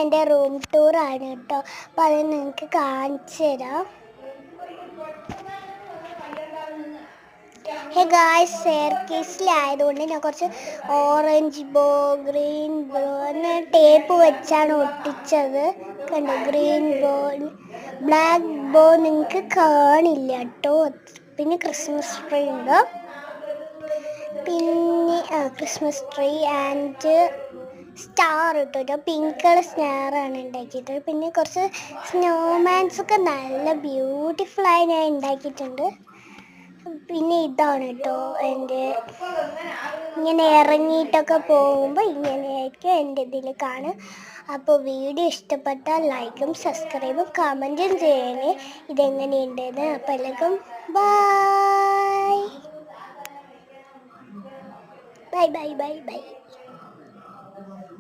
എൻ്റെ റൂം ടൂറാണ് കേട്ടോ. അപ്പോൾ അത് നിങ്ങൾക്ക് കാണിച്ചു തരാം. ഹേ ഗായ്സ്, സ്റ്റെയർകേസിലായതുകൊണ്ട് ഞാൻ കുറച്ച് ഓറഞ്ച് ബോ, ഗ്രീൻ ബോ ടേപ്പ് വെച്ചാണ് ഒട്ടിച്ചത്. കണ്ടോ, ഗ്രീൻ ബോ, ബ്ലാക്ക് ബോ നിങ്ങൾക്ക് കാണില്ല കേട്ടോ. പിന്നെ ക്രിസ്മസ് ട്രീ ഉണ്ട്. പിന്നെ ക്രിസ്മസ് ട്രീ ആൻഡ് സ്റ്റാർ ഇട്ടോ. പിങ്ക് കളർ സ്റ്റാറാണ് ഉണ്ടാക്കിയിട്ട്. പിന്നെ കുറച്ച് സ്നോമാൻസൊക്കെ നല്ല ബ്യൂട്ടിഫുള്ളായി ഞാൻ ഉണ്ടാക്കിയിട്ടുണ്ട്. പിന്നെ ഇതാണ് കേട്ടോ എൻ്റെ, ഇങ്ങനെ ഇറങ്ങിയിട്ടൊക്കെ പോകുമ്പോൾ ഇങ്ങനെയായിരിക്കും എൻ്റെ ഇതിൽ കാണും. അപ്പോൾ വീഡിയോ ഇഷ്ടപ്പെട്ടാൽ ലൈക്കും സബ്സ്ക്രൈബും കമൻറ്റും ചെയ്യണേ ഇതെങ്ങനെയുണ്ടെന്ന്. അപ്പോൾ എല്ലാവർക്കും bye bye bye bye bye.